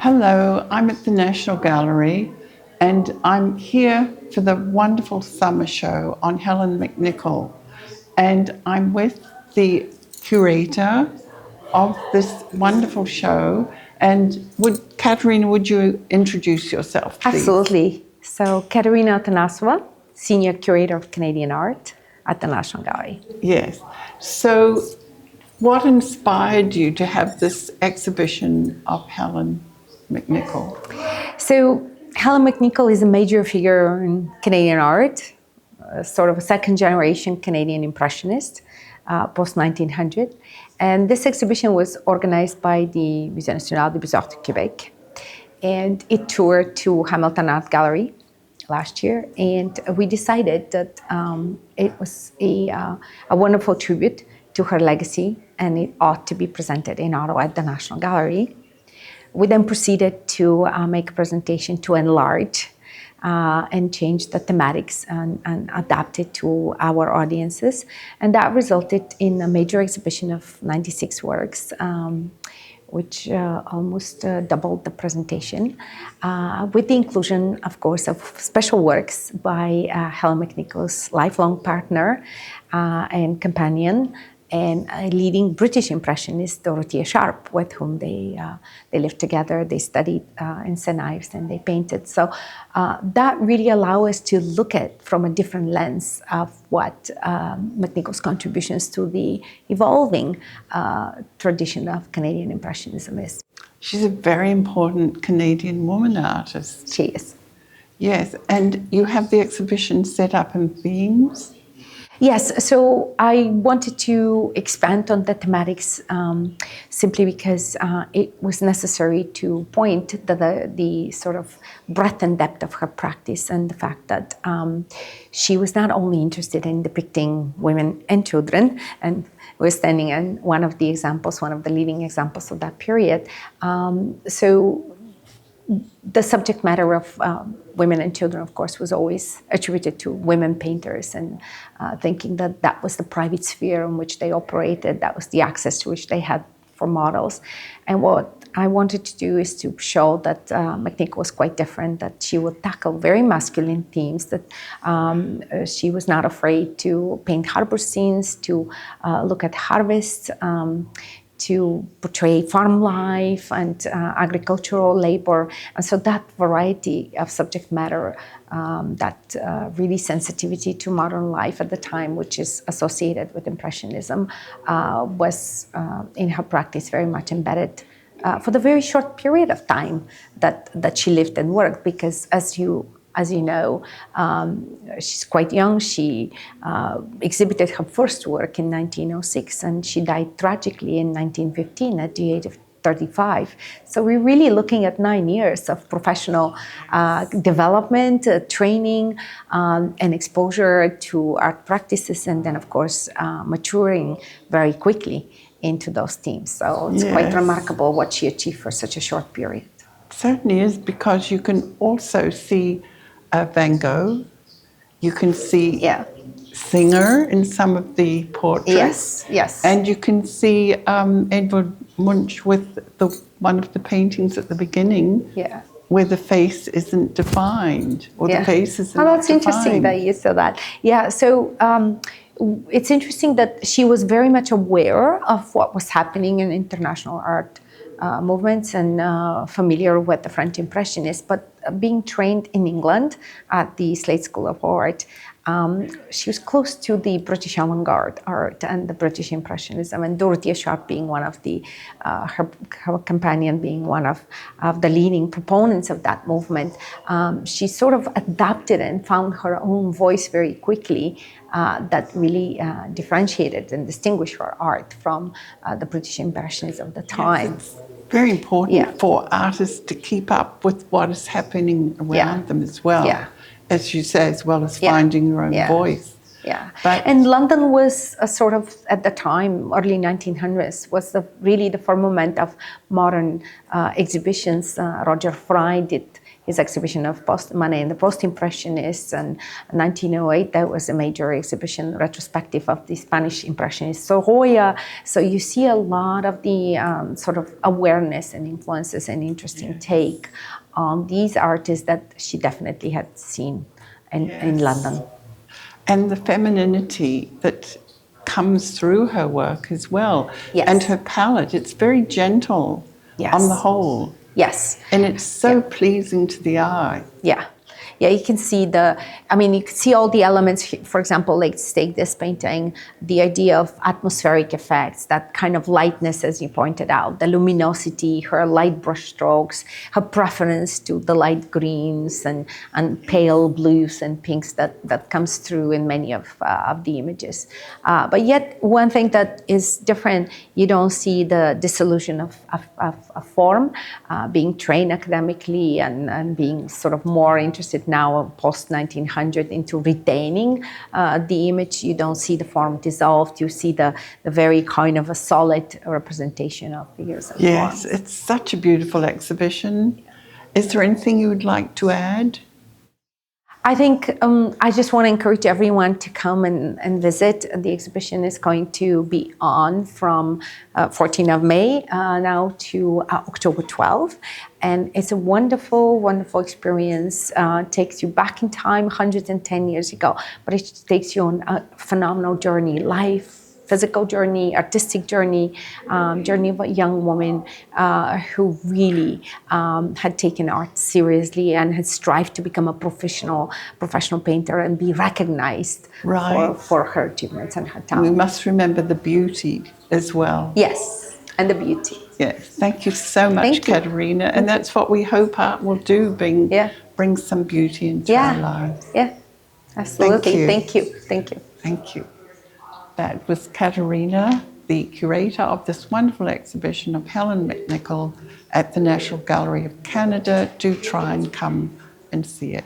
Hello, I'm at the National Gallery and I'm here for the wonderful summer show on Helen McNicoll. And I'm with the curator of this wonderful show. And Katerina, would you introduce yourself, please? Absolutely. So, Katerina Atanassova, Senior Curator of Canadian Art at the National Gallery. Yes. So, what inspired you to have this exhibition of Helen McNicoll? So, Helen McNicoll is a major figure in Canadian art, sort of a second generation Canadian Impressionist, post 1900. And this exhibition was organized by the Musée national des beaux-arts du Québec. And it toured to Hamilton Art Gallery last year. And we decided that it was a wonderful tribute to her legacy and it ought to be presented in Ottawa at the National Gallery. We then proceeded to make a presentation to enlarge and change the thematics and adapt it to our audiences. And that resulted in a major exhibition of 96 works, which almost doubled the presentation, with the inclusion, of course, of special works by Helen McNicoll's lifelong partner and companion, and a leading British Impressionist, Dorothea Sharp, with whom they lived together, they studied in St. Ives, and they painted. So that really allowed us to look at from a different lens of what McNicoll's contributions to the evolving tradition of Canadian Impressionism is. She's a very important Canadian woman artist. She is. Yes, and you have the exhibition set up in themes? Yes, so I wanted to expand on the thematics simply because it was necessary to point to the sort of breadth and depth of her practice and the fact that she was not only interested in depicting women and children, and we're standing in one of the examples, one of the leading examples of that period. So the subject matter of women and children, of course, was always attributed to women painters, and thinking that that was the private sphere in which they operated, that was the access to which they had for models. And what I wanted to do is to show that McNicoll was quite different, that she would tackle very masculine themes, that she was not afraid to paint harbor scenes, to look at harvests, to portray farm life and agricultural labor. And so that variety of subject matter, that really sensitivity to modern life at the time, which is associated with Impressionism, was in her practice very much embedded for the very short period of time that she lived and worked, because as you know, she's quite young. She exhibited her first work in 1906, and she died tragically in 1915 at the age of 35. So we're really looking at 9 years of professional development, training, and exposure to art practices, and then, of course, maturing very quickly into those themes. So it's quite remarkable what she achieved for such a short period. It certainly is, because you can also see Van Gogh, you can see Singer in some of the portraits. Yes. And you can see Edvard Munch with one of the paintings at the beginning, where the face isn't defined, or the face isn't defined. That's interesting that you saw that. Yeah, so it's interesting that she was very much aware of what was happening in international art movements and familiar with the French Impressionists, but being trained in England at the Slade School of Art, she was close to the British avant-garde art and the British Impressionism, and Dorothea Sharp being one of the, her companion being one of the leading proponents of that movement. She sort of adapted and found her own voice very quickly that really differentiated and distinguished her art from the British Impressionists of the time. Yes, it's very important for artists to keep up with what is happening around them as well. As you say, as well as finding your own voice. Yeah. But And London was a sort of, at the time, early 1900s, was really the firmament of modern exhibitions. Roger Fry did his exhibition of Money and the Post-Impressionists, and 1908, that was a major exhibition, retrospective of the Spanish Impressionists. So Goya, so you see a lot of the sort of awareness and influences and interesting take on these artists that she definitely had seen in London. And the femininity that comes through her work as well. Yes. And her palette, it's very gentle on the whole. Yes. And it's so pleasing to the eye. Yeah. Yeah, you can see you can see all the elements. For example, let's take this painting, the idea of atmospheric effects, that kind of lightness, as you pointed out, the luminosity, her light brush strokes, her preference to the light greens and pale blues and pinks that comes through in many of the images. But yet, one thing that is different, you don't see the disillusion of form, being trained academically and being sort of more interested now post-1900 into retaining the image. You don't see the form dissolved. You see the very kind of a solid representation of figures and Yes, forms. it's such a beautiful exhibition. Is there anything you would like to add? I think I just want to encourage everyone to come and visit. The exhibition is going to be on from 14th of May now to October 12th. And it's a wonderful, wonderful experience. Takes you back in time 110 years ago, but it takes you on a phenomenal journey, physical journey, artistic journey, journey of a young woman who really had taken art seriously and had strived to become a professional painter and be recognized for her achievements and her talent. We must remember the beauty as well. Yes, and the beauty. Yes, thank you so much, Katerina. And that's what we hope art will do, bring some beauty into our lives. Yeah, absolutely. Thank you. Thank you. That was Katerina, the curator of this wonderful exhibition of Helen McNicoll at the National Gallery of Canada. Do try and come and see it.